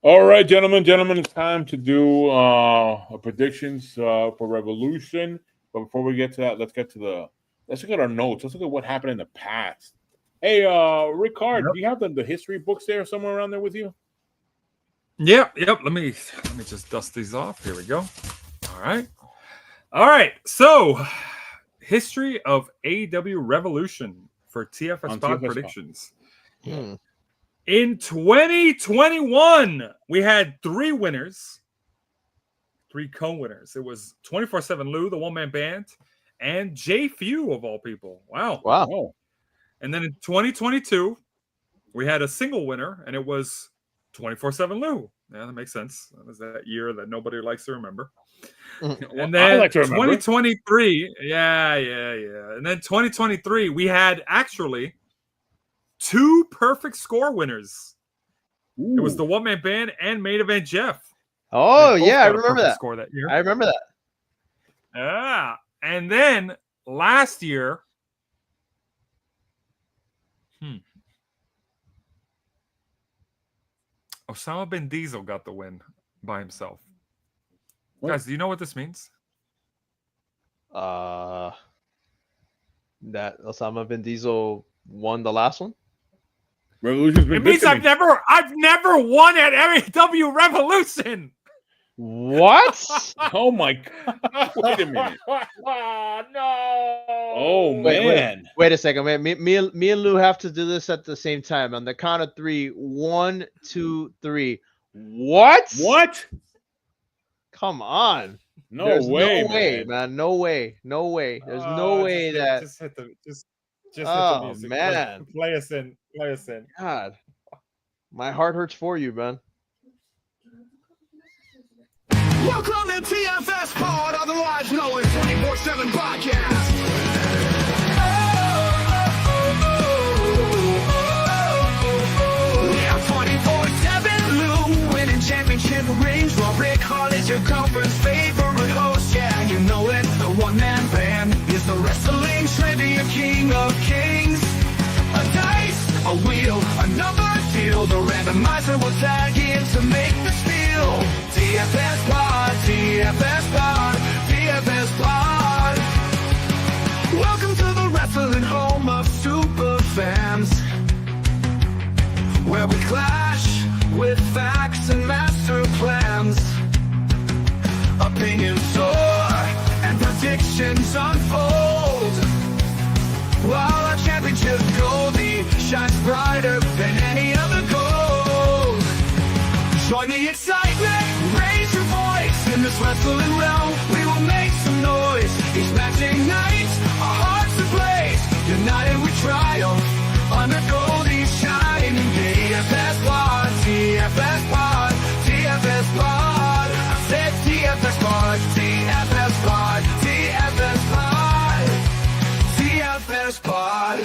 All right, gentlemen, it's time to do predictions for Revolution. But before we get to that, let's look at our notes. Let's look at what happened in the past. Hey, Ric-Hard, Yep. do you have the history books there somewhere around there with you? Yep. Let me just dust these off. Here we go. All right. So, history of AEW Revolution for TFS On Pod TFS Pod. predictions. Yeah. In 2021, we had 3 winners, 3 co-winners. It was 24/7 Lou, the one-man band, and Jay Few of all people. Wow. Oh, And then in 2022, we had a single winner, and it was 24/7 Lou. Yeah, that makes sense. That was that year that nobody likes to remember. And then I like to remember. 2023, yeah. And then 2023, we had actually 2 perfect score winners. Ooh. It was the one-man band and main event Jeff. Oh They both yeah, I got a remember perfect that. score that year. I remember that. Yeah. And then last year, Osama bin Diesel got the win by himself. What? Guys, do you know what this means? That Osama bin Diesel won the last one. Revolution's been It means good to I've never won at AEW Revolution. What? Oh my god! Wait a minute. No. Oh man! Wait a second. Wait, me and Lou have to do this at the same time on the count of 3. 1, 2, 3. What? What? Come on. No There's way, no way, man. No way. There's no way that. Just hit the Oh, music. man. Play us in. God, my heart hurts for you, man. Welcome to TFS Pod, otherwise known as 24/7 Podcast. Yeah, 24/7 Lou, winning championship rings while Ric-Hard is your conference favorite host. Yeah, you know it, the one-man band is the wrestling trivia king of kings. A dice, a wheel, a number deal. The randomizer will tag in to make the spiel. TFS Pod, TFS Pod, TFS Pod. Welcome to the wrestling home of super fans, where we clash with facts and master plans. Opinions soar and predictions unfold, while our championship Goldie shines brighter than any other gold. Join the excitement, raise your voice. In this wrestling realm, we will make some noise. Each matching night, our hearts ablaze. United we triumph under Goldie's shining TFS Pod, TFS Pod, TFS Pod. I said TFS Pod, TFS Pod, TFS Pod, TFS Pod.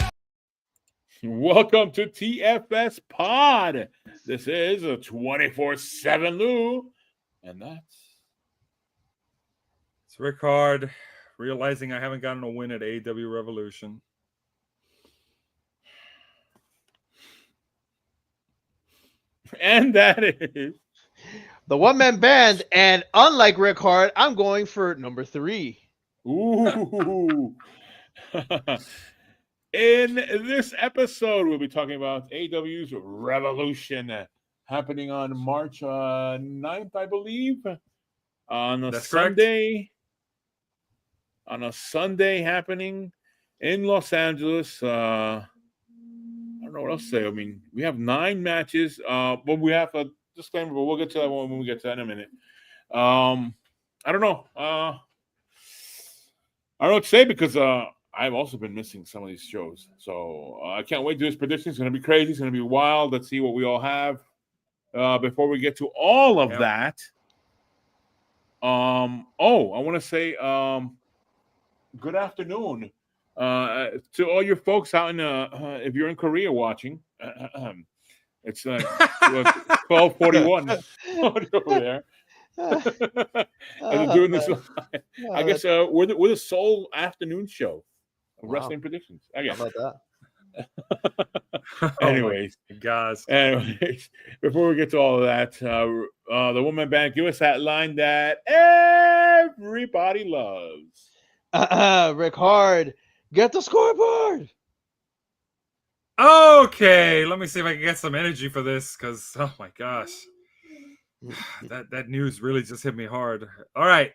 Welcome to TFS Pod. This is a 24/7 Lou, and It's Ric-Hard, realizing I haven't gotten a win at AEW Revolution. that is The one-man band, and unlike Ric-Hard, I'm going for number 3. ooh. In this episode, we'll be talking about AEW's Revolution happening on March 9th, I believe, on a That's correct. Sunday. On a Sunday happening in Los Angeles. I don't know what else to say. I mean, we have 9 matches, but we have a disclaimer, but we'll get to that one when we get to that in a minute. I don't know. I don't know what to say because I've also been missing some of these shows. So I can't wait to do this prediction. It's going to be crazy. It's going to be wild. Let's see what we all have. Before we get to all of that, I want to say good afternoon to all your folks out in if you're in Korea watching. It's 12:41 over there. I'm doing this. I guess we're the sole afternoon show of wrestling predictions. Again, How about Anyways, guys. anyways, before we get to all of that, the woman band, give us that line that everybody loves. Ric-Hard, get the scoreboard. Okay, let me see if I can get some energy for this, because oh my gosh, that news really just hit me hard. All right,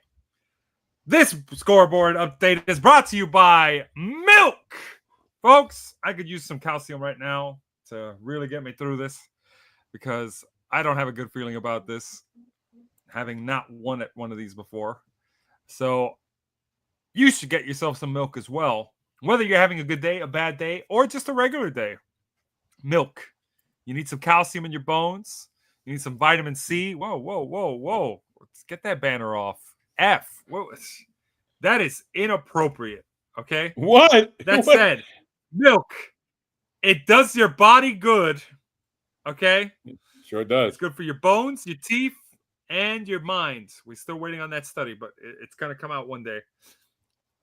this scoreboard update is brought to you by milk, folks. I could use some calcium right now to really get me through this, because I don't have a good feeling about this, having not won at one of these before. So you should get yourself some milk as well. Whether you're having a good day, a bad day, or just a regular day. Milk. You need some calcium in your bones. You need some vitamin C. Whoa. Let's get that banner off. F. Whoa. That is inappropriate. Okay? What? That What? said, milk. It does your body good. Okay? Sure does. It's good for your bones, your teeth, and your mind. We're still waiting on that study, but it's going to come out one day.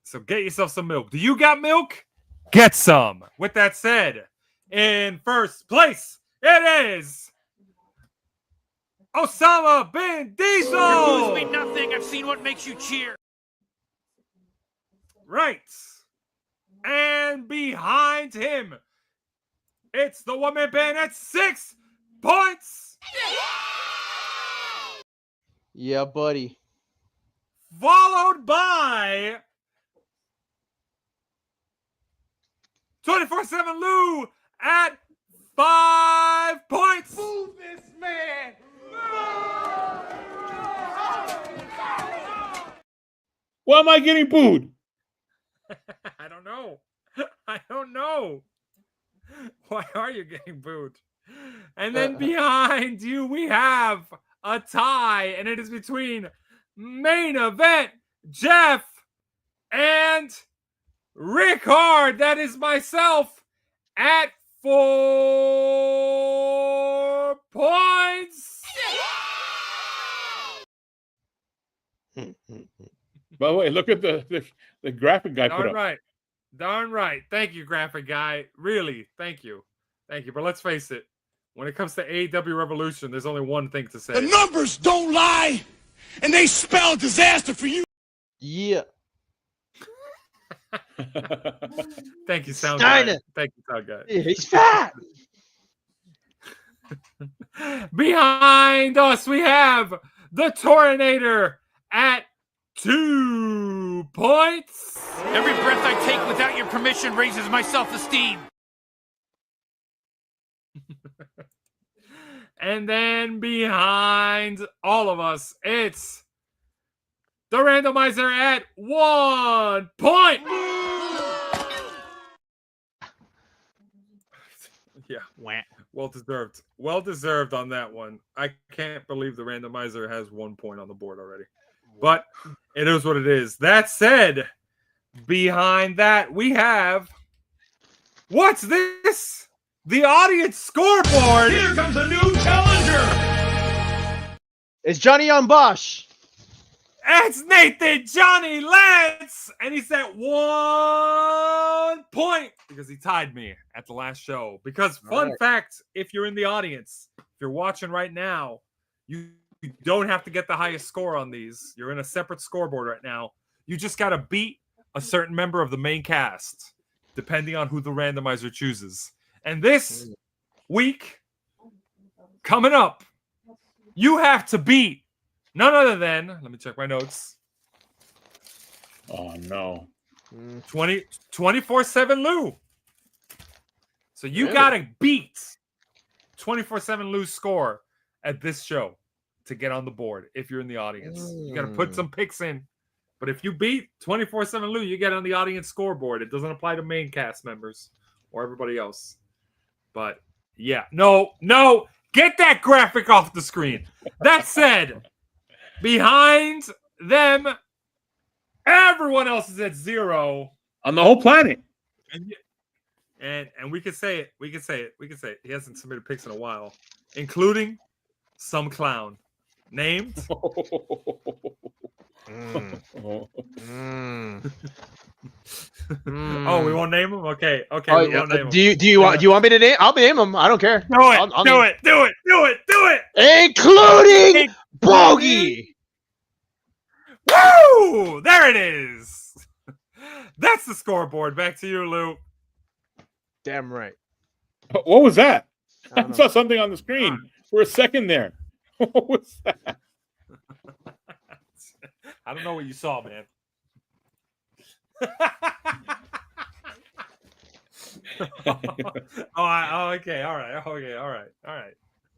So get yourself some milk. Do you got milk? Get some. With that said, in first place, it is Osama bin Diesel. Your moves mean nothing. I've seen what makes you cheer. Right. And behind him, it's the woman band at 6 points. Yeah, buddy. Followed by 24/7 Lou at 5 points. Move this man! Why am I getting booed? I don't know. I don't know. Why are you getting booed? And then behind you, we have a tie, and it is between main event Jeff and Ric-Hard. That is myself at 4 points. By the way, look at the graphic guy put Darn up. right. Darn right. Thank you, graphic guy. Really, thank you. Thank you. But let's face it, when it comes to AEW Revolution, there's only one thing to say. The numbers don't lie, and they spell disaster for you. Yeah. Thank you, sound Steiner. guy. Thank you, sound guy. He's fat. Behind us, we have the Torinator at 2 points. Every breath I take without your permission raises my self-esteem. And then behind all of us, it's the randomizer at 1 point. Yeah, well deserved. Well deserved on that one. I can't believe the randomizer has 1 point on the board already. But it is what it is. That said, behind that, we have... What's this? The audience scoreboard. Here comes a new challenger. It's Johnny on Bosch. It's Nathan Johnny Lance, and he's at 1 point because he tied me at the last show. Because fun fact, if you're in the audience, if you're watching right now, you don't have to get the highest score on these. You're in a separate scoreboard right now. You just got to beat a certain member of the main cast, depending on who the randomizer chooses. And this week, coming up, you have to beat none other than, let me check my notes. Oh, no. 24/7 Lou. So you got to beat 24/7 Lou's score at this show to get on the board if you're in the audience. You got to put some picks in. But if you beat 24/7 Lou, you get on the audience scoreboard. It doesn't apply to main cast members or everybody else. But yeah, no, get that graphic off the screen. That said, behind them, everyone else is at 0 on the whole planet. And we can say it. We can say it. He hasn't submitted picks in a while, including some clown named Mm, Oh, mm, Oh, we mm. won't name him. Okay, okay, Oh, we yeah, won't name him. do you want me to name? I'll name him. I don't care. Do it, I'll do name, it, do it, do it, do it. including Bogey. Woo! There it is. That's the scoreboard. Back to you, Lou. Damn right. what was that? I I don't know. saw something on the screen for a second there. What was that? I don't know what you saw, man. Okay, all right, okay, all right.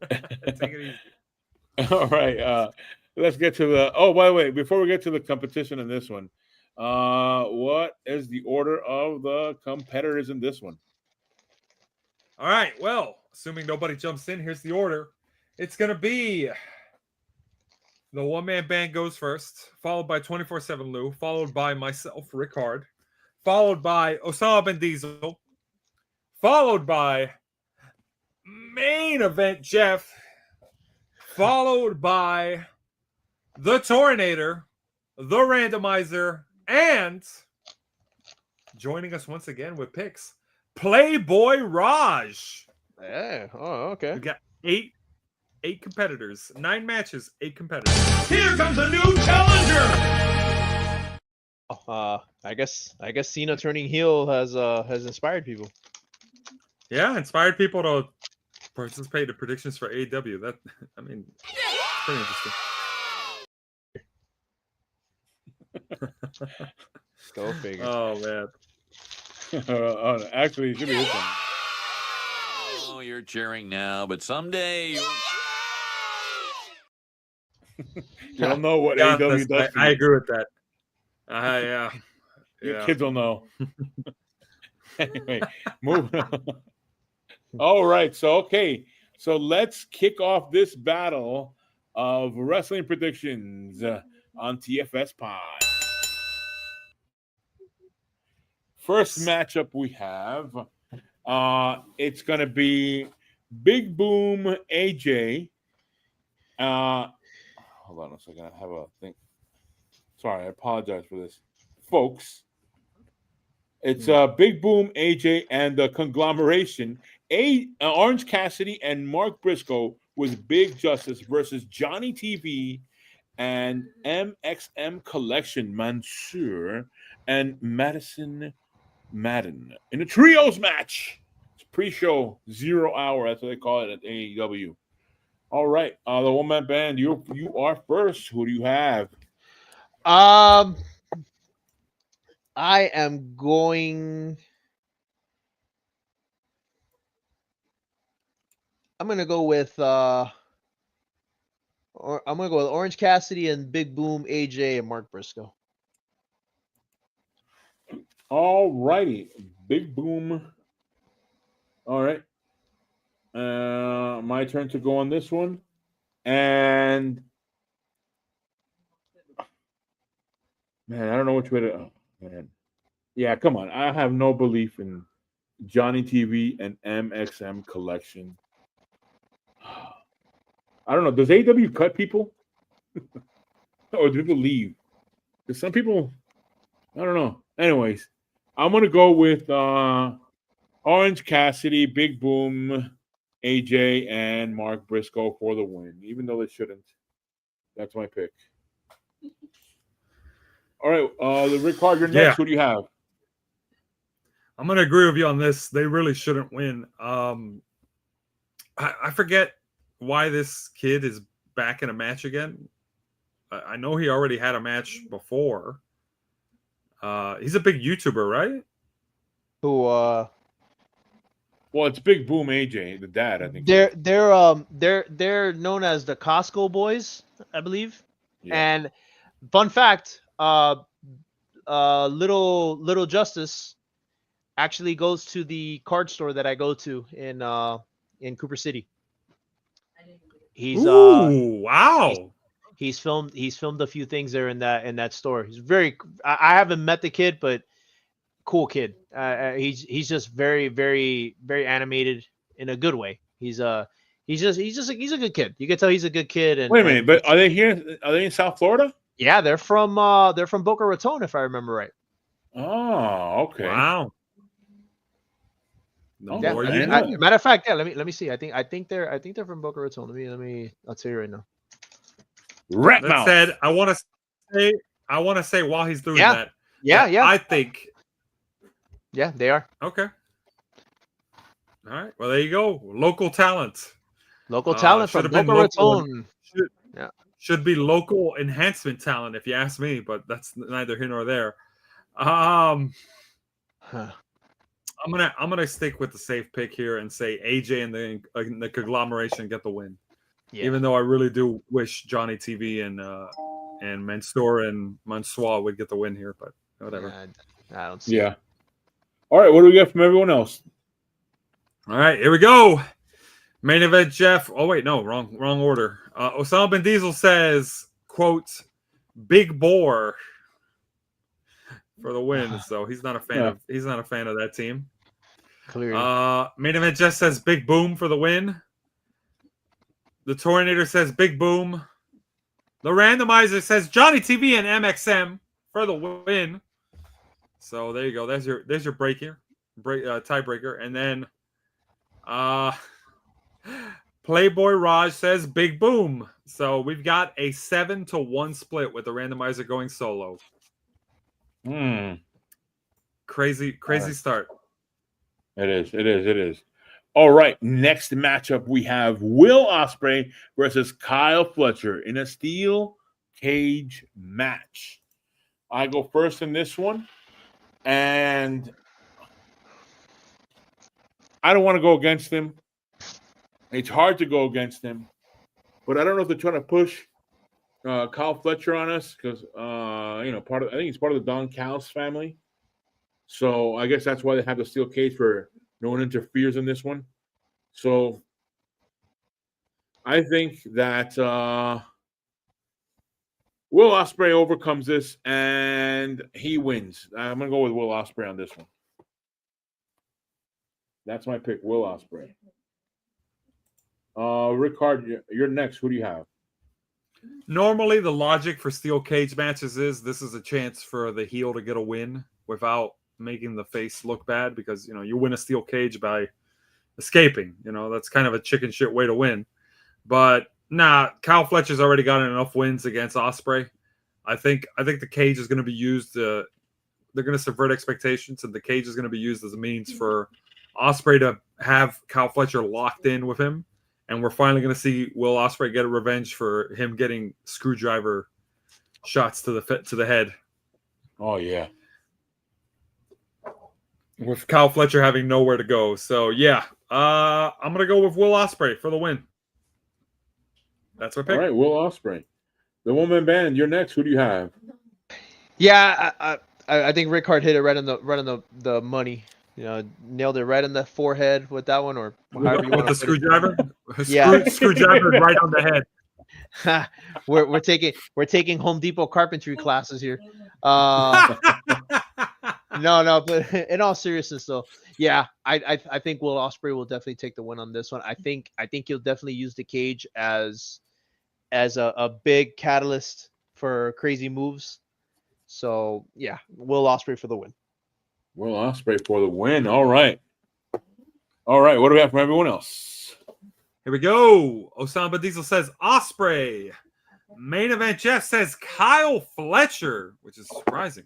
Take it easy. All right. Let's get to the. Oh, by the way, before we get to the competition in this one, what is the order of the competitors in this one? All right, well, assuming nobody jumps in, here's the order. It's gonna be the one-man band goes first, followed by 24/7 Lou, followed by myself, Ric-Hard, followed by Osama Ben Diesel, followed by main event Jeff, followed by the Tornator, the Randomizer, and joining us once again with picks, Playboy Raj. Yeah. Oh, okay. We got eight competitors, 9 matches, 8 competitors. Here comes a new challenger. I guess Cena turning heel has inspired people. Yeah, inspired people to participate in predictions for AEW. That, I mean, it's pretty interesting. Go figure. Oh man. Actually, it should be this one. Oh, you're cheering now, but someday you'll... You'll know what Yeah, AEW does. I agree with that. Yeah. Your Yeah. kids will know. Anyway, moving on. All right. So let's kick off this battle of wrestling predictions on TFS Pod. First matchup we have, it's going to be Big Boom AJ. Hold on a second. I have a thing. Sorry, I apologize for this, folks. It's Big Boom AJ and the conglomeration Orange Cassidy and Mark Briscoe with Big Justice versus Johnny TV and MXM Collection Mansoor and Madison Madden in a trios match. It's pre-show 0 hour. That's what they call it at AEW. All right, the one-man band. You are first. Who do you have? I am going. I'm gonna go with Orange Cassidy and Big Boom AJ and Mark Briscoe. All righty, Big Boom. All right, my turn to go on this one, and man, I don't know which way to. Oh, man. Yeah, come on. I have no belief in Johnny TV and MXM Collection. I don't know. Does AEW cut people? Or do people leave? Because some people, I don't know. Anyways, I'm going to go with Orange Cassidy, Big Boom, AJ, and Mark Briscoe for the win, even though they shouldn't. That's my pick. All right, the Ric-Hard, you're next. Yeah. Who do you have? I'm gonna agree with you on this. They really shouldn't win. I forget why this kid is back in a match again. I know he already had a match before. He's a big YouTuber, right? Who Well, it's Big Boom AJ, the dad, I think. they're known as the Costco Boys, I believe. Yeah. And fun fact, Little Justice actually goes to the card store that I go to in Cooper City. He's wow. he's filmed a few things there in that store. He's I haven't met the kid, but cool kid. He's just very, very, very animated in a good way. He's a good kid. You can tell he's a good kid. And Wait a minute, but are they here? Are they in South Florida? Yeah, they're from Boca Raton, if I remember right. Oh, okay. Wow. The Oh, more okay. you Yeah. know. Matter of fact, yeah. Let me see. I think they're from Boca Raton. I'll tell you right now. Rat That mouth. said, I want to say while he's doing Yeah. that, Yeah, that yeah, I think yeah. They are okay. All right. Well, there you go. Local talent. local talent Should from have been Boca local. Raton. Should, Yeah. should be local enhancement talent, if you ask me. But that's neither here nor there. I'm gonna stick with the safe pick here and say AJ and the conglomeration get the win. Yeah. Even though I really do wish Johnny TV and Mansoor and Mansoor would get the win here, but whatever. I don't see. Yeah. All right. What do we get from everyone else? All right, here we go. Main event, Jeff. Oh wait, no, wrong order. Osama bin Diesel says, "quote Big Boar for the win." So he's not a fan of that team. Clearly. Main event, Jeff says, "Big Boom for the win." The Tornator says, "Big Boom." The randomizer says, "Johnny TV and MXM for the win." So there you go. There's your tiebreaker, and then Playboy Raj says Big Boom. So we've got a 7-1 split with the randomizer going solo. Crazy start. It is. All right. Next matchup, we have Will Ospreay versus Kyle Fletcher in a steel cage match. I go first in this one, and I don't want to go against him. It's hard to go against him, but I don't know if they're trying to push Kyle Fletcher on us because I think he's part of the Don Callis family. So I guess that's why they have the steel cage for no one interferes in this one. So I think that Will Ospreay overcomes this and he wins. I'm gonna go with Will Ospreay on this one. That's my pick, Will Ospreay. Ric-Hard, you're next. Who do you have? Normally, the logic for steel cage matches is this is a chance for the heel to get a win without making the face look bad because you win a steel cage by escaping. That's kind of a chicken shit way to win. But nah, Kyle Fletcher's already gotten enough wins against Ospreay. I think the cage is going to be used. They're going to subvert expectations, and the cage is going to be used as a means for Ospreay to have Kyle Fletcher locked in with him. And we're finally going to see Will Ospreay get a revenge for him getting screwdriver shots to the head. Oh yeah, with Kyle Fletcher having nowhere to go. So yeah, I'm gonna go with Will Ospreay for the win. That's my pick. All right, Will Ospreay. The woman band. You're next. Who do you have? Yeah, I think Ric-Hard hit it right on the money. Nailed it right on the forehead with that one, or however you want the to screwdriver. Yeah. Screwdriver right on the head. we're taking Home Depot carpentry classes here. No, but in all seriousness, though, yeah, I think Will Ospreay will definitely take the win on this one. I think he'll definitely use the cage as a big catalyst for crazy moves. So yeah, Will Ospreay for the win. Will Ospreay for the win. All right. What do we have from everyone else? Here we go. Osama Diesel says Ospreay. Main event Jeff says Kyle Fletcher, which is surprising.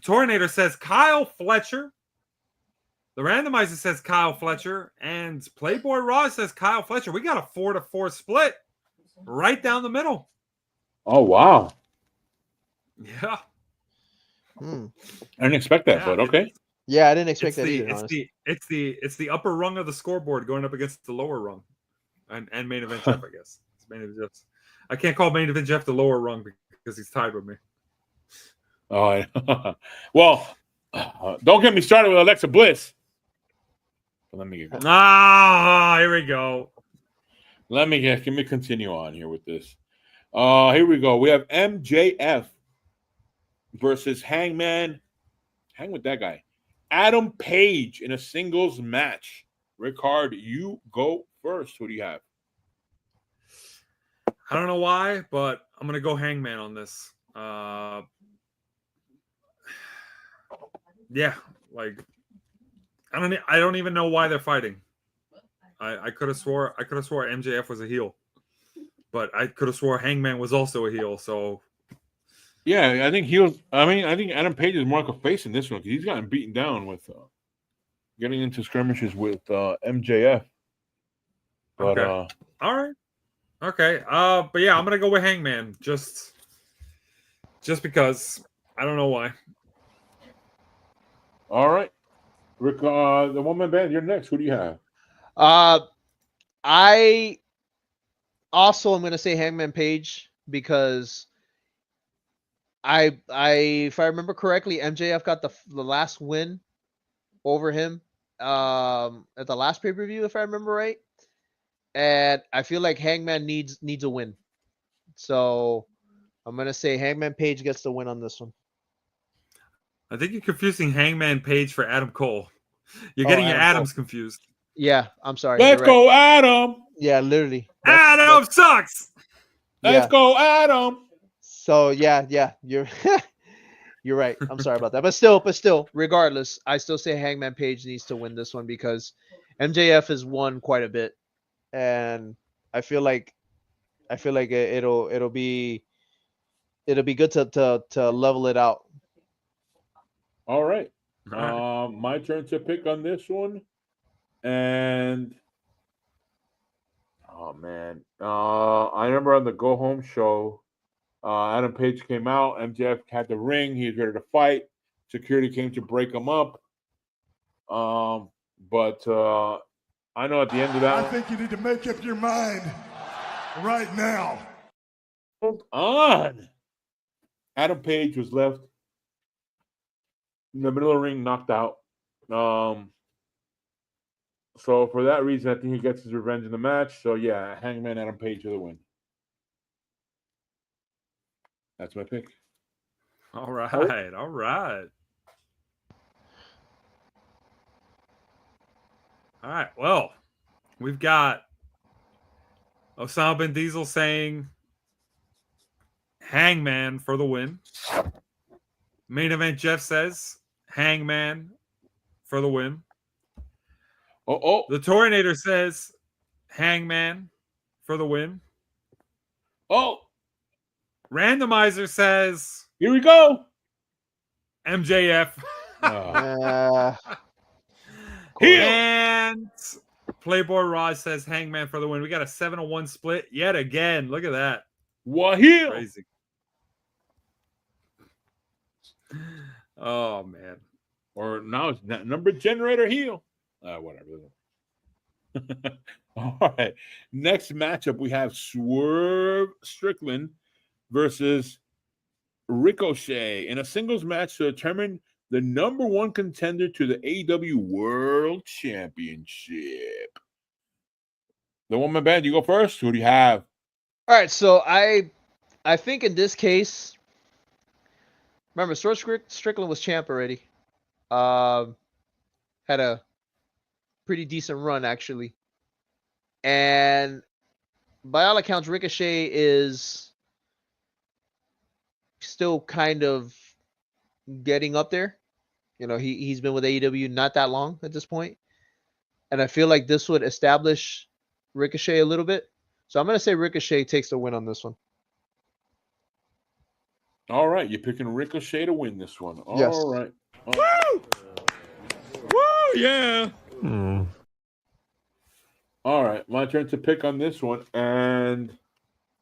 Tornator says Kyle Fletcher. The randomizer says Kyle Fletcher. And Playboy Raw says Kyle Fletcher. We got a 4-4 split right down the middle. Oh, wow. Yeah. I didn't expect that, but okay. Yeah, I didn't expect that either. It's the upper rung of the scoreboard going up against the lower rung. And main event Jeff, I guess. It's main event Jeff. I can't call main event Jeff the lower rung because he's tied with me. Oh, well, don't get me started with Alexa Bliss. Let me get. Here we go. Let me continue on here with this. Here we go. We have MJF versus Hangman. Hang with that guy. Adam Page in a singles match. Ric-Hard, you go first. Who do you have? I don't know why, but I'm gonna go Hangman on this. Yeah, like I don't even know why they're fighting. I could have swore MJF was a heel, but I could have swore Hangman was also a heel. So Yeah, I think I think Adam Page is more like a face in this one because he's gotten beaten down with getting into skirmishes with MJF. But okay, all right, okay. But yeah, I'm gonna go with Hangman just because I don't know why. all right, Rick, the one-man band. You're next. Who do you have? I also am gonna say Hangman Page because if I remember correctly, MJF got the last win over him at the last pay-per-view, if I remember right. And I feel like Hangman needs a win. So I'm gonna say Hangman Page gets the win on this one. I think you're confusing Hangman Page for Adam Cole. You're getting your Adam Adams confused. Yeah, I'm sorry. Let's you're go, right. Adam. Yeah, literally. Adam sucks. Let's go, Adam. So yeah, you're you're right. I'm sorry about that. But still, regardless, I still say Hangman Page needs to win this one because MJF has won quite a bit, and I feel like it'll be good to level it out. All right. All right. My turn to pick on this one. And oh man. I remember on the Go Home show, Adam Page came out, MJF had the ring, he was ready to fight. Security came to break him up. But I know at the end of that I think you need to make up your mind right now. hold on. Adam Page was left in the middle of the ring, knocked out. So for that reason, I think he gets his revenge in the match. So yeah, Hangman Adam Page for the win. That's my pick. All right. All right. All right. Well, we've got Osama bin Diesel saying Hangman for the win. Main event Jeff says Hangman for the win. Oh, The Torinator says Hangman for the win. oh, Randomizer says here we go. MJF. And Playboy Raj says Hangman for the win. We got a 7-1 split yet again. Look at that. Waheel. Crazy. Oh, man. Or now it's number generator heel. Whatever. All right. Next matchup, we have Swerve Strickland versus Ricochet in a singles match to determine the number one contender to the AEW World Championship. The woman band, you go first. Who do you have? All right, so I think in this case, remember Swerve Strickland was champ already. Had a pretty decent run actually, and by all accounts, Ricochet is still kind of getting up there. You know, he's been with AEW not that long at this point, and I feel like this would establish Ricochet a little bit. So I'm gonna say Ricochet takes the win on this one. All right, you're picking Ricochet to win this one. All Yes. right. Woo! Woo! Yeah. All right, my turn to pick on this one, and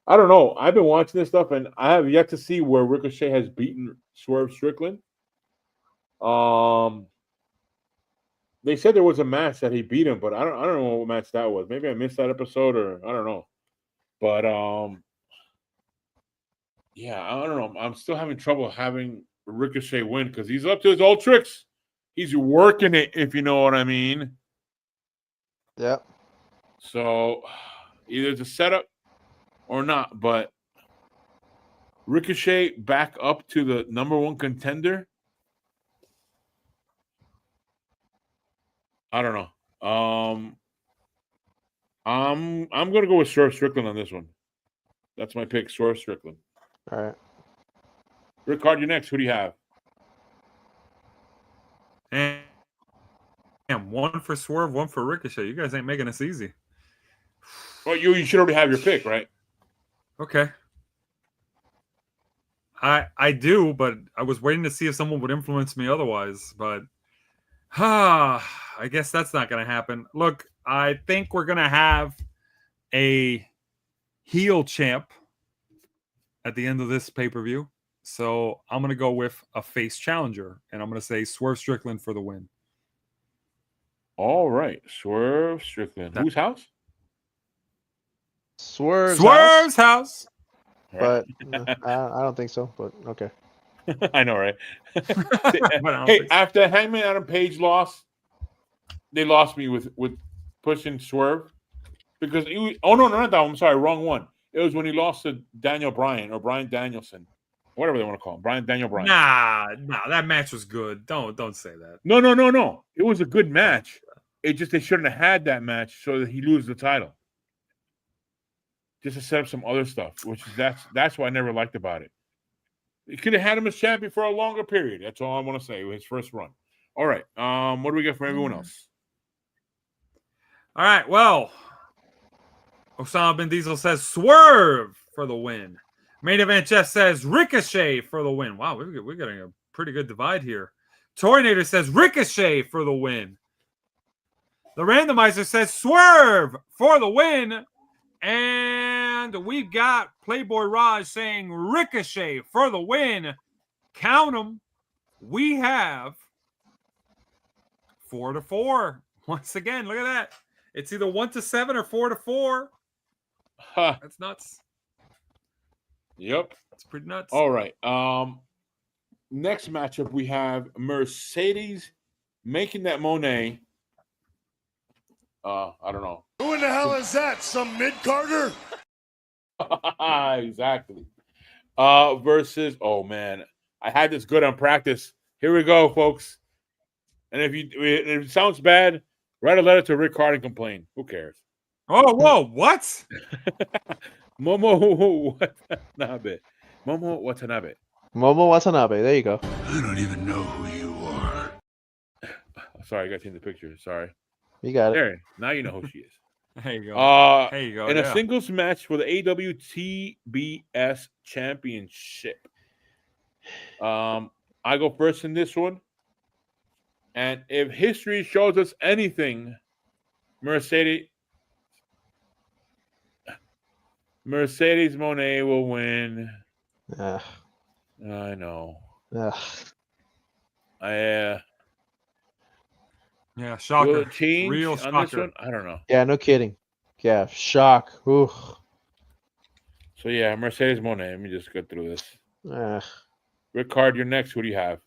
I don't know. I've been watching this stuff, and I have yet to see where Ricochet has beaten Swerve Strickland. They said there was a match that he beat him, but I don't know what match that was. Maybe I missed that episode, or I don't know. But yeah, I don't know. I'm still having trouble having Ricochet win because he's up to his old tricks. He's working it, if you know what I mean. Yep. So either it's a setup or not, but Ricochet back up to the number one contender. I don't know. I'm gonna go with Swerve Strickland on this one. That's my pick, Swerve Strickland. All right. Ric-Hard, you're next. Who do you have? And one for Swerve, one for Ricochet. You guys ain't making this easy. Well, you should already have your pick, right? Okay. I do, but I was waiting to see if someone would influence me otherwise. But I guess that's not going to happen. Look, I think we're going to have a heel champ at the end of this pay-per-view. So I'm going to go with a face challenger, and I'm going to say Swerve Strickland for the win. All right. Swerve Strickland. Whose house? Swerve's house. But I don't think so. But okay. I know, right? But Hey, after Hangman Adam Page lost, they lost me with pushing Swerve because no, not that one. I'm sorry, wrong one. It was when he lost to Daniel Bryan or Bryan Danielson, whatever they want to call him, Daniel Bryan. Nah, that match was good. Don't say that. No. It was a good match. It just they shouldn't have had that match so that he loses the title. Just to set up some other stuff, which that's what I never liked about it. You could have had him as champion for a longer period. That's all I want to say. His first run. All right. What do we get for everyone else? All right. Well, Osama bin Diesel says Swerve for the win. Main Event Jeff says Ricochet for the win. Wow, we're getting a pretty good divide here. Torinator says Ricochet for the win. The randomizer says Swerve for the win. And we've got Playboy Raj saying Ricochet for the win. Count them. We have 4-4. Once again, look at that. It's either 1-7 or 4-4. Huh. That's nuts. Yep. It's pretty nuts. All right. Next matchup, we have Mercedes making that Monet. I don't know. Who in the hell is that? Some mid-carder? Exactly. Versus, oh man, I had this good on practice. Here we go, folks. And if it sounds bad, write a letter to Ric-Hard and complain. Who cares? Oh, whoa, what? Momo Watanabe. Momo Watanabe. Momo Watanabe. There you go. I don't even know who you are. Sorry, I got to change the picture. Sorry. You got it. There. Now you know who she is. There you go. There you go. In a singles match for the AWTBS Championship. I go first in this one. And if history shows us anything, Mercedes Moné will win. I know. Yeah, shocker. Will it change Real on shocker. this one? I don't know. Yeah, no kidding. Yeah, shock. Ooh. So yeah, Mercedes Moné. Let me just go through this. Ric-Hard, you're next. Who do you have?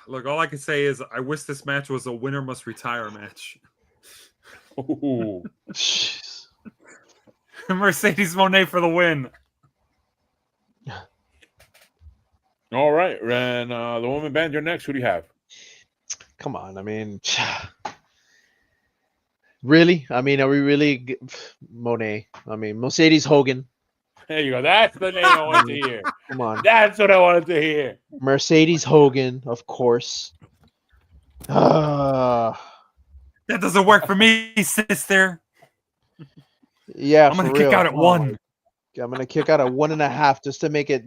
Look, all I can say is I wish this match was a winner must retire match. Ooh. Mercedes Moné for the win. All right, and the woman band, you're next. Who do you have? Come on. I mean, really? I mean, are we really Monet? I mean, Mercedes Hogan. There you go. That's the name I wanted to hear. Come on. That's what I wanted to hear. Mercedes Hogan, of course. That doesn't work for me, sister. Yeah, I'm gonna kick out at 1. I'm gonna kick out at 1.5 just to make it,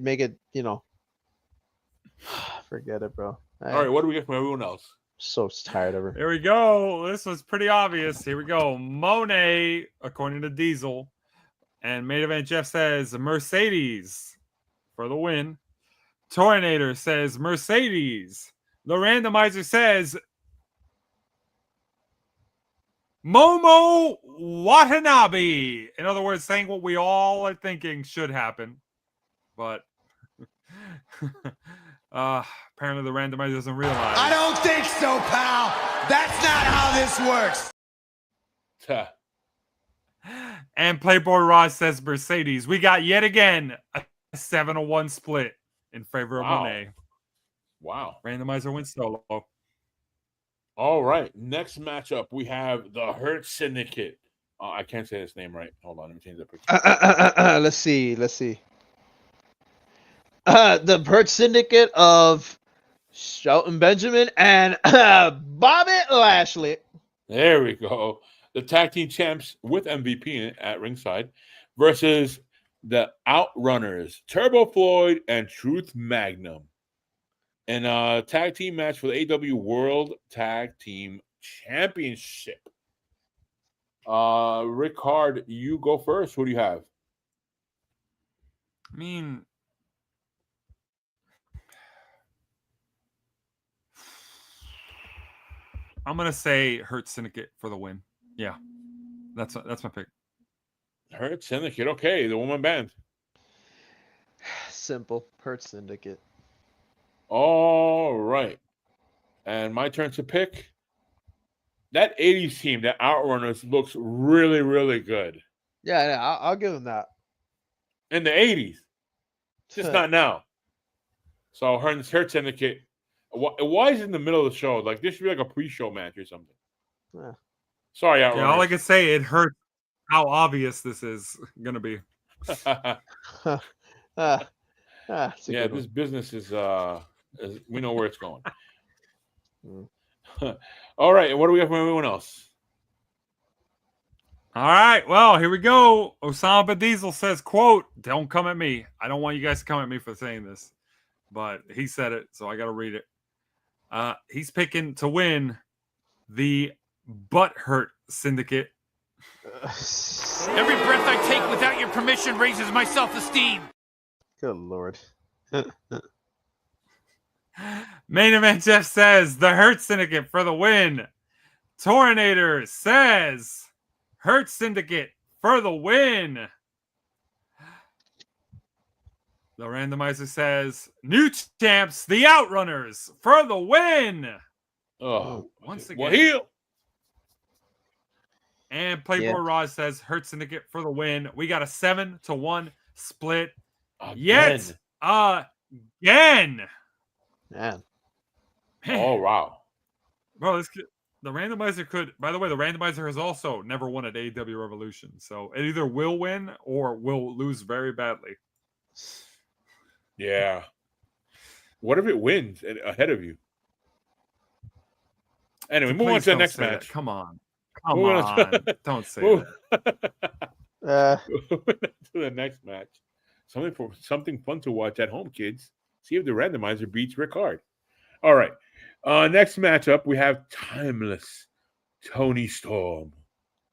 forget it, bro. All right, what do we get from everyone else? So tired of her. Here we go. This was pretty obvious. Here we go. Monet, according to Diesel. And Main Event Jeff says Mercedes for the win. Torinator says Mercedes. The randomizer says Momo Watanabe. In other words, saying what we all are thinking should happen. But apparently the randomizer doesn't realize. I don't think so, pal. That's not how this works. And Playboy Ross says Mercedes. We got yet again a 7-1 split in favor of Monet. Wow. Randomizer wins solo. All right. Next matchup, we have the Hurt Syndicate I can't say his name right. Hold on, let me change the picture. Let's see. The Hurt Syndicate of Shelton Benjamin and Bobby Lashley. There we go. The tag team champs with MVP at ringside versus the Outrunners, Turbo Floyd and Truth Magnum. And a tag team match for the AEW World Tag Team Championship. Ric-Hard, you go first. Who do you have? I mean, I'm gonna say Hurt Syndicate for the win. Yeah, that's my pick. Hurt Syndicate. Okay, the woman band. Simple. Hurt Syndicate. All right. And my turn to pick. That 80s team, that Outrunners, looks really, really good. Yeah, I'll give him that. In the 80s. Just not now. So Hurt Syndicate. Why is it in the middle of the show? Like, this should be like a pre-show match or something. Yeah. Sorry, Outrunners. Yeah, all I can say, it hurts how obvious this is going to be. Yeah, this business is we know where it's going. All right, and what do we have from everyone else? All right, well, here we go. Osama bin Diesel says, quote, "Don't come at me. I don't want you guys to come at me for saying this." But he said it, so I got to read it. He's picking to win the Butthurt Syndicate. Every breath I take without your permission raises my self-esteem. Good Lord. Main Event Jeff says, the Hurt Syndicate for the win. Tornator says, Hurt Syndicate for the win. The randomizer says, new champs, the Outrunners for the win. Oh, once again. Well, heel. And Playboy Raj says, Hurt Syndicate for the win. We got a 7-1 split. Yet again. Man. Oh, wow. Bro, the randomizer could, by the way, the randomizer has also never won at AEW Revolution. So it either will win or will lose very badly. Yeah. What if it wins ahead of you? Anyway, move on to the next match. Come on. Come on. Don't say that. To the next match. Something fun to watch at home, kids. See if the randomizer beats Ric-Hard. All right. Next matchup, we have Timeless Toni Storm,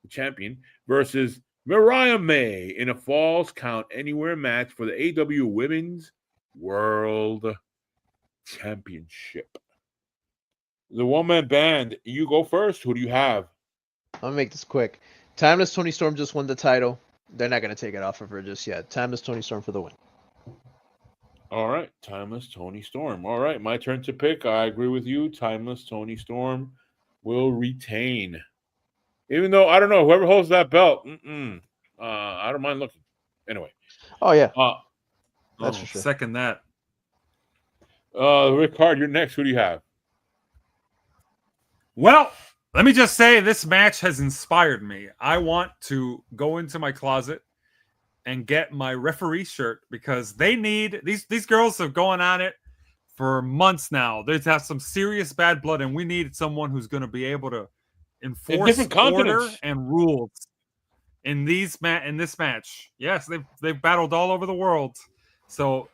the champion, versus Mariah May in a Falls Count Anywhere match for the AEW Women's World Championship. The one-man band, you go first. Who do you have? I'll make this quick. Timeless Toni Storm just won the title. They're not going to take it off of her just yet. Timeless Toni Storm for the win. All right. Timeless Toni Storm. All right. My turn to pick. I agree with you. Timeless Toni Storm will retain. Even though, I don't know, whoever holds that belt, I don't mind looking. Anyway. Oh, yeah. That's for sure. Second that. Ric-Hard, you're next. Who do you have? Well, let me just say this match has inspired me. I want to go into my closet and get my referee shirt because they need these girls have gone on it for months now. They have some serious bad blood, and we need someone who's going to be able to enforce order and rules in this match. Yes, they've battled all over the world, so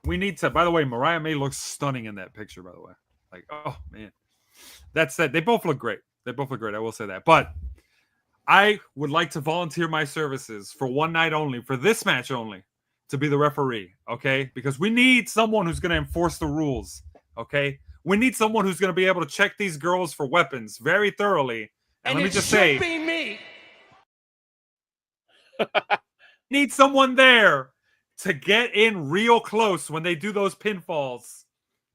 we need to. By the way, Mariah May looks stunning in that picture. By the way, like, oh man, that said, they both look great. They both look great. I will say that, but I would like to volunteer my services for one night only, for this match only, to be the referee, okay? Because we need someone who's going to enforce the rules, okay? We need someone who's going to be able to check these girls for weapons very thoroughly. And let me just say, be me. need someone there to get in real close when they do those pinfalls,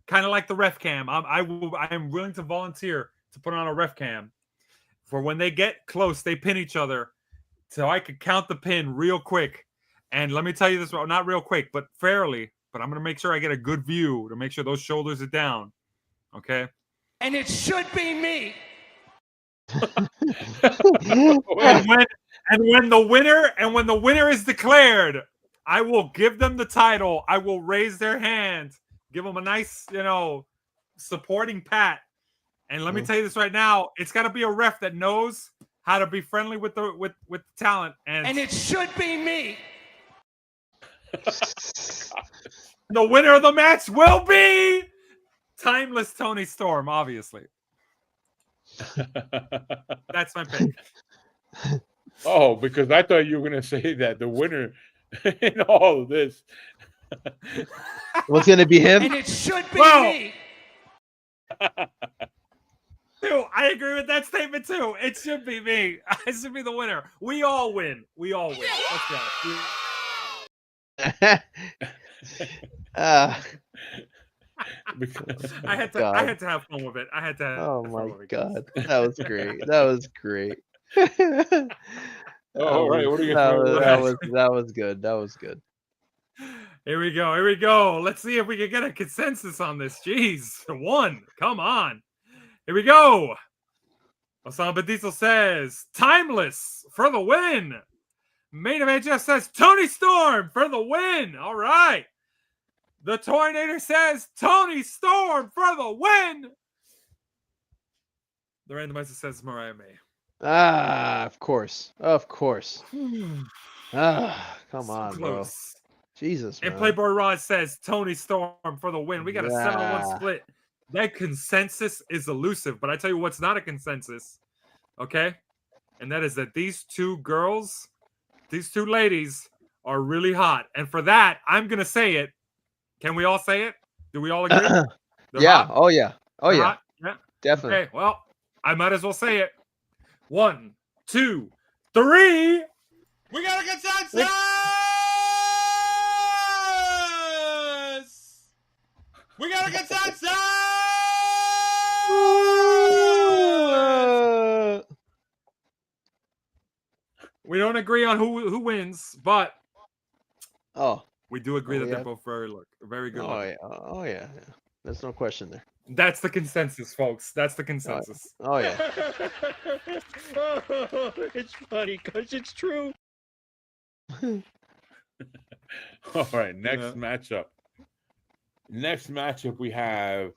kind of like the ref cam. I am willing to volunteer to put on a ref cam for when they get close, they pin each other, so I could count the pin real quick. And let me tell you this, not real quick, but fairly. But I'm going to make sure I get a good view to make sure those shoulders are down. Okay? And it should be me. And when the winner is declared, I will give them the title. I will raise their hand, give them a nice, supporting pat. And let me tell you this right now, it's got to be a ref that knows how to be friendly with the talent. And it should be me. the winner of the match will be Timeless Tony Storm, obviously. That's my pick. Oh, because I thought you were going to say that the winner in all of this. What's gonna be him? And it should be Well, me. Dude, I agree with that statement too. It should be me. I should be the winner. We all win. We all win. Let's be honest. Because- I had God. to have fun with it. I had to. Oh have my fun with it. God, that was great. That was great. All right, what are you that, gonna was, throw that at? was that was good. That was good. Here we go. Here we go. Let's see if we can get a consensus on this. Jeez, one. Come on. Here we go. Osama Diesel says Timeless for the win. Main event just says Tony Storm for the win. All right. The Tornator says Tony Storm for the win. The randomizer says Mariah May. Ah, of course. Ah, come So on, bro. close. Jesus, And man. Playboy Rod says Tony Storm for the win. We got a 7-1 Yeah. split. That consensus is elusive, but I tell you what's not a consensus, okay? And that is that these two girls, these two ladies are really hot. And for that, I'm going to say it. Can we all say it? Do we all agree? They're Yeah. hot? Oh yeah. Oh They're yeah. hot? Yeah. Definitely. Okay, well, I might as well say it. 1, 2, 3. We got a consensus! We got a consensus! We don't agree on who wins, but Oh. we do agree that yeah. they're both very good. Oh looking. yeah. Oh yeah. There's no question there. That's the consensus, folks. That's the consensus. Oh yeah. It's funny because it's true. All right, next Yeah. matchup. Next matchup we have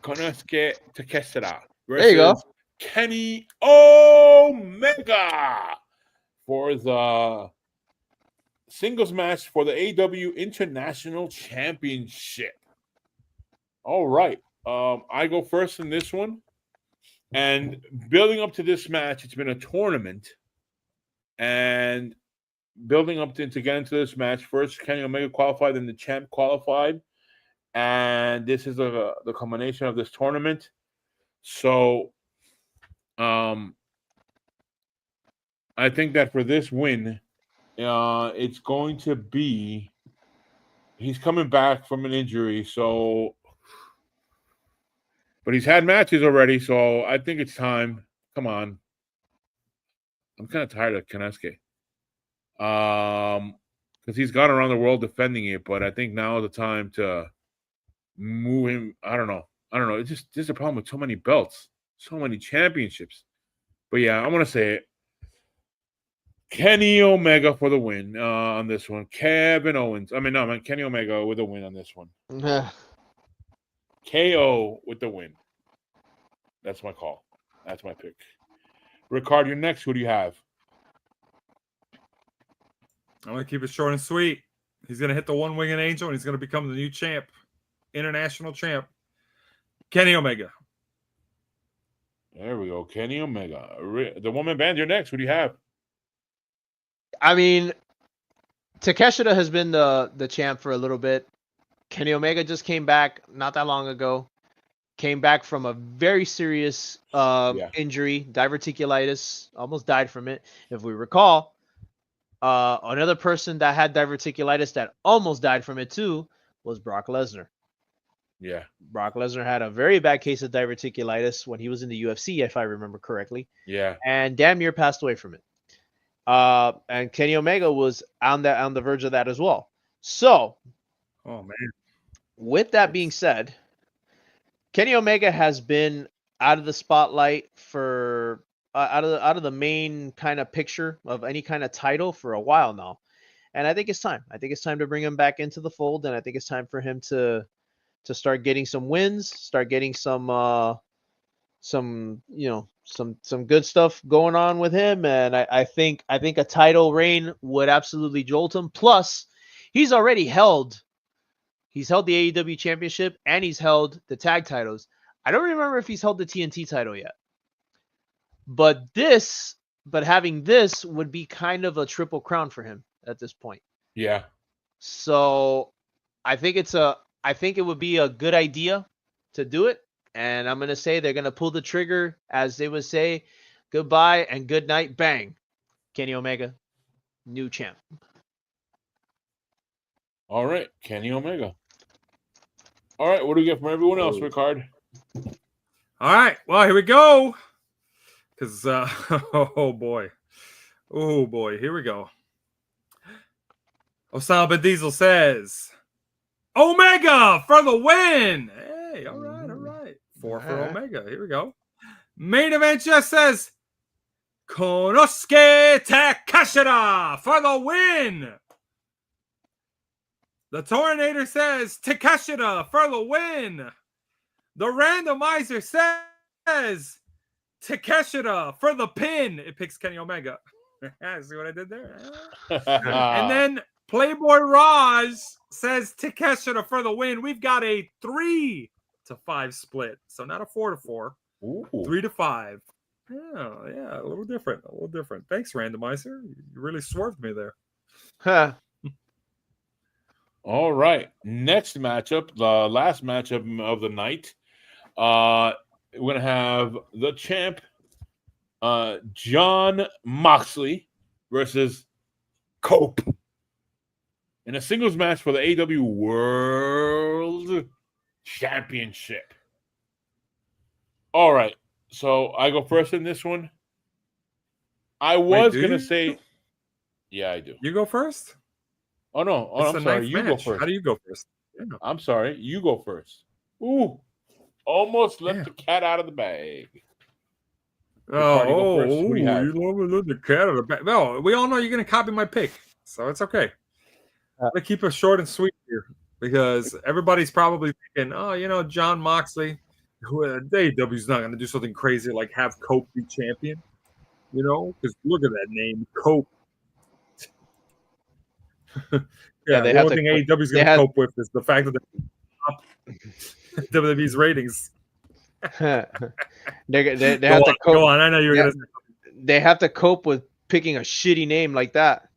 Konosuke Takeshita There you go. versus Kenny Omega for the singles match for the AEW International Championship. All right. I go first in this one. And building up to this match, it's been a tournament. And building up to get into this match, first Kenny Omega qualified, then the champ qualified. And this is the culmination of this tournament. So I think that for this win, it's going to be he's coming back from an injury, so but he's had matches already, so I think it's time. Come on. I'm kind of tired of Konosuke. Because he's gone around the world defending it, but I think now is the time to move him. I don't know. It's just there's a problem with so many belts, so many championships. But yeah, I want to say it. Kenny Omega for the win on this one. Kenny Omega with a win on this one. KO with the win. That's my call. That's my pick. Ric-Hard, you're next. Who do you have? I'm going to keep it short and sweet. He's going to hit the one-winged angel, and he's going to become the new champ, international champ. Kenny Omega. There we go. Kenny Omega. The woman band, you're next. Who do you have? I mean, Takeshita has been the champ for a little bit. Kenny Omega just came back not that long ago. Came back from a very serious injury, diverticulitis. Almost died from it. If we recall, another person that had diverticulitis that almost died from it too was Brock Lesnar. Yeah. Brock Lesnar had a very bad case of diverticulitis when he was in the UFC, if I remember correctly. Yeah. And damn near passed away from it. And Kenny Omega was on the verge of that as well. So, Oh, man. with that being said, Kenny Omega has been out of the spotlight for out of the main kind of picture of any kind of title for a while now. And I think it's time. I think it's time to bring him back into the fold, and I think it's time for him to start getting some wins, start getting some good stuff going on with him. And I think a title reign would absolutely jolt him. Plus, he's already held the AEW championship and he's held the tag titles. I don't remember if he's held the TNT title yet. But having this would be kind of a triple crown for him at this point. Yeah. So I think it would be a good idea to do it. And I'm going to say they're going to pull the trigger, as they would say, goodbye and good night, bang. Kenny Omega, new champ. All right, Kenny Omega. All right, what do we get from everyone else, Ric-Hard? All right, well, here we go. Because, oh boy, here we go. Osama Ben Diesel says, Omega for the win. Hey, all right. 4 for Omega. Here we go. Main event just says, Konosuke Takeshita for the win. The Tornator says, Takeshita for the win. The randomizer says, Takeshita for the pin. It picks Kenny Omega. See what I did there? And then Playboy Raj says Takeshita for the win. We've got a 3-5 split. So not a 4-4. Ooh. 3-5. Yeah, a little different. Thanks, randomizer. You really swerved me there. Huh. All right. Next matchup, the last matchup of the night. We're going to have the champ, Jon Moxley versus Cope in a singles match for the AEW World Championship. All right. So I go first in this one. I was going to say, yeah, I do. You go first? Oh, no. Oh, I'm sorry. You go first. How do you go first? Yeah. I'm sorry. You go first. Ooh. Almost let the cat out of the bag. You love to let the cat out of the bag. No, we all know you're going to copy my pick, so it's okay. I'm going to keep it short and sweet here because everybody's probably thinking, Jon Moxley, AEW's not going to do something crazy like have Cope be champion, because look at that name, Cope. They the have only thing AEW's going to cope with is the fact that they WWE's ratings. they have to cope. Go on. I know you were going to say. They have to cope with picking a shitty name like that.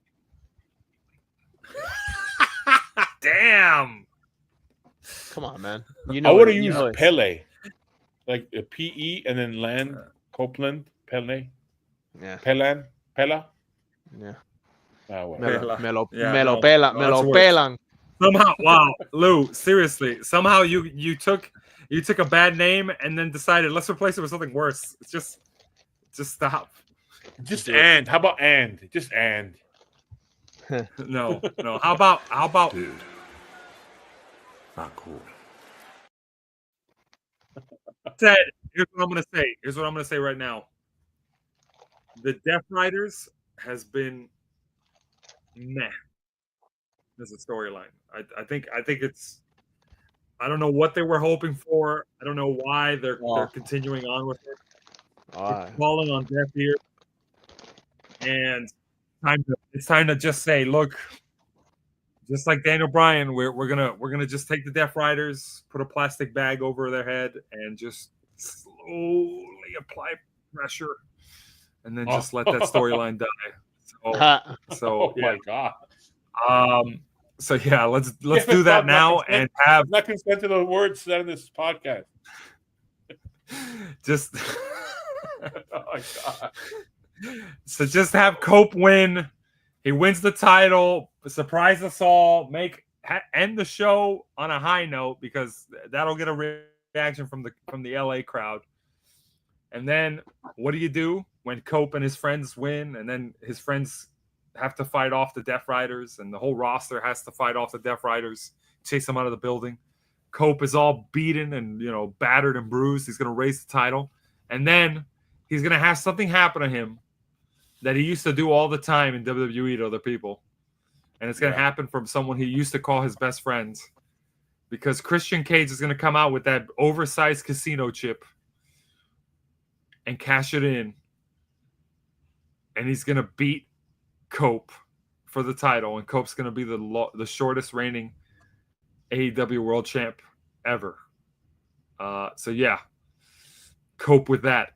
Damn. Come on, man. I would have used Pele, like a PE and then Land Copeland Pele. Yeah. Pela. Yeah. Well. Me lo pelan. Somehow, wow, Lou, seriously, somehow you took a bad name and then decided let's replace it with something worse. It's just stop. Just and. How about and? Just and. No. How about Dude. Not cool. Ted, here's what I'm gonna say right now. The Death Riders has been meh. As a storyline. I think it's. I don't know what they were hoping for. I don't know why they're continuing on with it. It's falling on deaf ears, and it's time to just say, look, just like Daniel Bryan, we're gonna just take the Death Riders, put a plastic bag over their head, and just slowly apply pressure, and then just let that storyline die. So my God. So yeah, let's do that now and have not consent to the words said in this podcast. Just oh my God. So just have Cope win. He wins the title, surprise us all, end the show on a high note because that'll get a reaction from the LA crowd. And then what do you do when Cope and his friends win and then his friends have to fight off the Death Riders, and the whole roster has to fight off the Death Riders, chase them out of the building. Cope is all beaten and battered and bruised. He's going to raise the title, and then he's gonna have something happen to him that he used to do all the time in WWE to other people, and it's gonna happen from someone he used to call his best friends, because Christian Cage is gonna come out with that oversized casino chip and cash it in, and he's gonna beat Cope for the title, and Cope's gonna be the shortest reigning AEW World Champ ever. So yeah, Cope with that.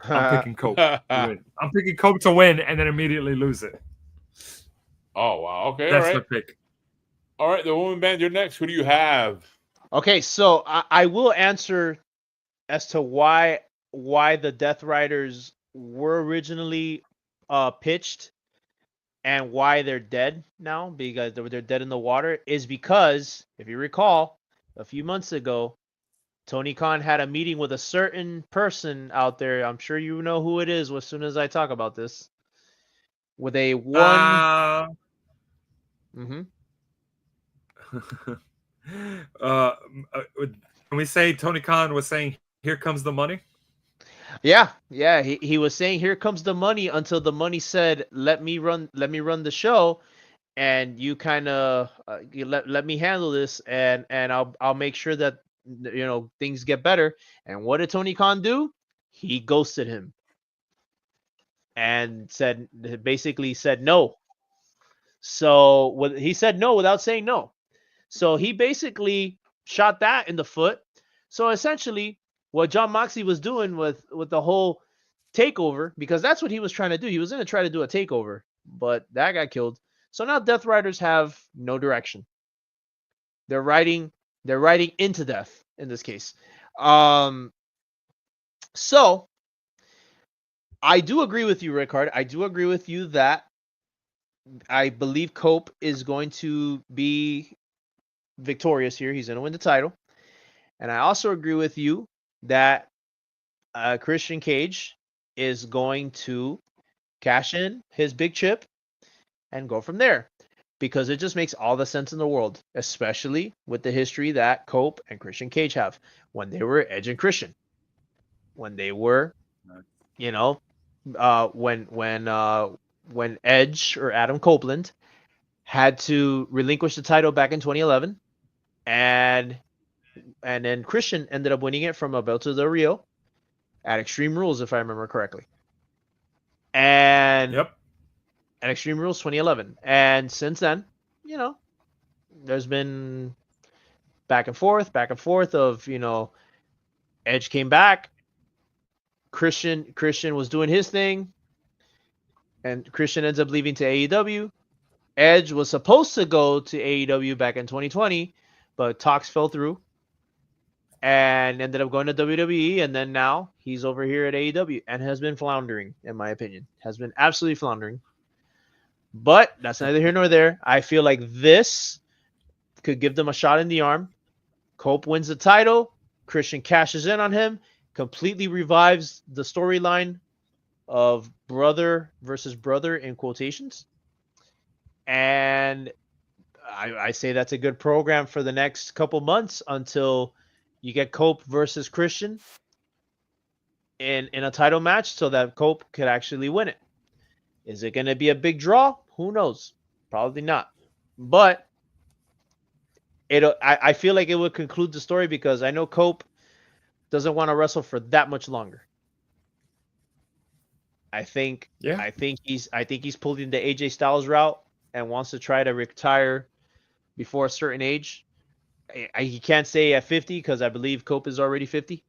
I'm picking Cope to win. I'm picking Cope to win and then immediately lose it. Oh wow. Okay. That's all my right. pick. All right. The woman band. You're next. Who do you have? Okay, so I will answer as to why the Death Riders were originally pitched and why they're dead now, because they're dead in the water, is because, if you recall, a few months ago, Tony Khan had a meeting with a certain person out there. I'm sure you know who it is as soon as I talk about this. With a one. Can we say Tony Khan was saying, "Here comes the money"? Yeah. He was saying, "Here comes the money," until the money said, "Let me run the show, and you kind of let me handle this, and I'll make sure that things get better." And what did Tony Khan do? He ghosted him and basically said no. So he said no without saying no. So he basically shot that in the foot. So essentially, what John Moxley was doing with the whole takeover, because that's what he was trying to do. He was going to try to do a takeover, but that got killed. So now Death Riders have no direction. They're riding into death in this case. So I do agree with you, Ric-Hard. I do agree with you that I believe Cope is going to be victorious here. He's going to win the title. And I also agree with you that Christian Cage is going to cash in his big chip and go from there, because it just makes all the sense in the world, especially with the history that Cope and Christian Cage have when they were Edge and Christian, when they were, when Edge or Adam Copeland had to relinquish the title back in 2011, and then Christian ended up winning it from Alberto Del Rio at Extreme Rules, if I remember correctly. And Yep. At Extreme Rules 2011. And since then, there's been back and forth of, Edge came back. Christian was doing his thing, and Christian ends up leaving to AEW. Edge was supposed to go to AEW back in 2020, but talks fell through and ended up going to WWE, and then now he's over here at AEW and has been floundering, in my opinion. Has been absolutely floundering. But that's neither here nor there. I feel like this could give them a shot in the arm. Cope wins the title. Christian cashes in on him, completely revives the storyline of brother versus brother in quotations. And I say that's a good program for the next couple months until you get Cope versus Christian in a title match, so that Cope could actually win it. Is it going to be a big draw? Who knows? Probably not. But I feel like it would conclude the story, because I know Cope doesn't want to wrestle for that much longer. I think he's pulling the AJ Styles route and wants to try to retire before a certain age. He can't say at 50, because I believe Cope is already 50,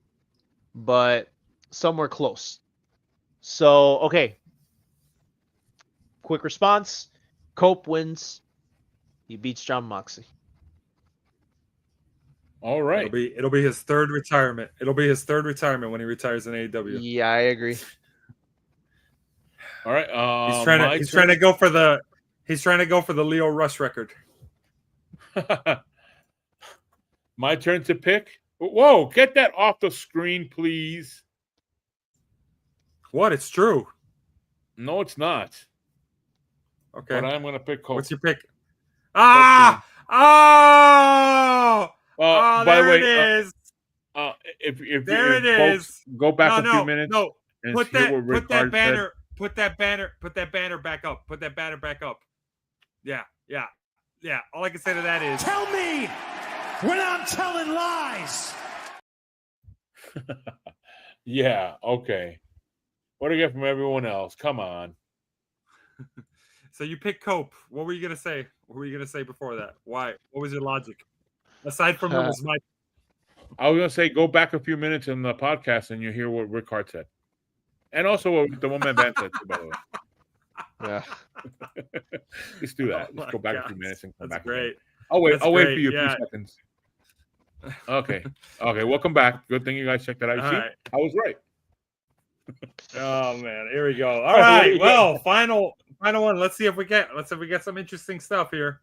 but somewhere close. So, okay. Quick response. Cope wins. He beats John Moxley. All right. It'll be his third retirement. It'll be his third retirement when he retires in AEW. Yeah, I agree. All right. He's trying to go for the Leo Rush record. My turn to pick. Whoa, get that off the screen, please. What? It's true. No, it's not. Okay. But I'm going to pick Cope. What's your pick? Ah! Oh! By there the way, it is. if There it folks is. go back a few minutes. No, and put hear that what put that Ric-Hard said? banner put that banner back up. Put that banner back up. Yeah. All I can say to that is Tell me when I'm telling lies. Yeah, okay. What do you get from everyone else? Come on. so you pick Cope. What were you gonna say? What were you gonna say before that? Why? What was your logic? Aside from it was my I was gonna say go back a few minutes in the podcast and you hear what Ric-Hard said, and also what the one-man band said too, by the way. Yeah. Let's do that. Oh Let's my go back a gosh, few minutes and come that's back. again. great. I'll wait. That's I'll wait great, for you a yeah. few seconds. Okay. Welcome back. Good thing you guys checked that out. You All see, right. I was right. Oh man, here we go. All right, well, final one. Let's see if we get some interesting stuff here.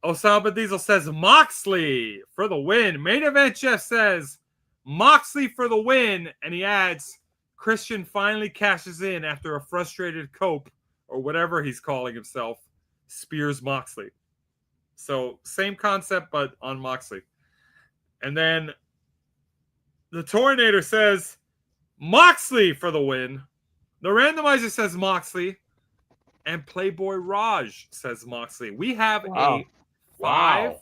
Osama Diesel says Moxley for the win. Main event Jeff says Moxley for the win, and he adds Christian finally cashes in after a frustrated Cope or whatever he's calling himself spears Moxley. So same concept, but on Moxley. And then the Tornator says Moxley for the win. The randomizer says Moxley. And Playboy Raj says Moxley. We have a 5-3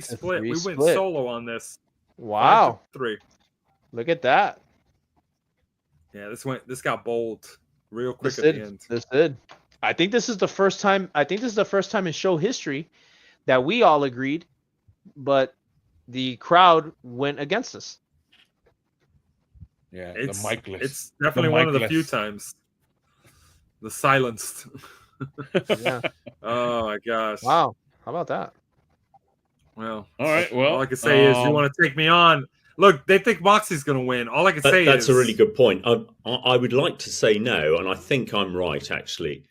split. We went split. solo on this. Wow. 5-3. Look at that. Yeah, this got bold real quick at the end. This did. I think this is the first time. I think this is the first time in show history that we all agreed, but the crowd went against us. Yeah, It's, the micless. it's definitely one of the micless. few times. The silenced. Yeah. Oh my gosh. Wow. How about that? Well, All right. Well, all I can say is you want to take me on. Look, they think Moxie's going to win. All I can say That's is a really good point. I would like to say no, and I think I'm right, actually.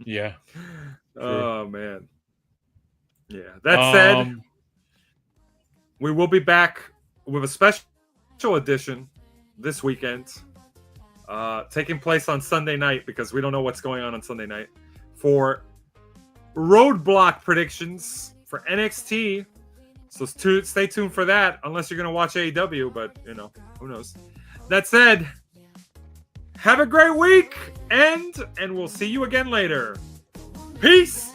Yeah. Oh man. Yeah. That said, we will be back with a special edition this weekend, taking place on Sunday night because we don't know what's going on Sunday night for Roadblock predictions for NXT. So stay tuned for that, unless you're going to watch AEW, but who knows. That said, have a great week, and we'll see you again later. Peace.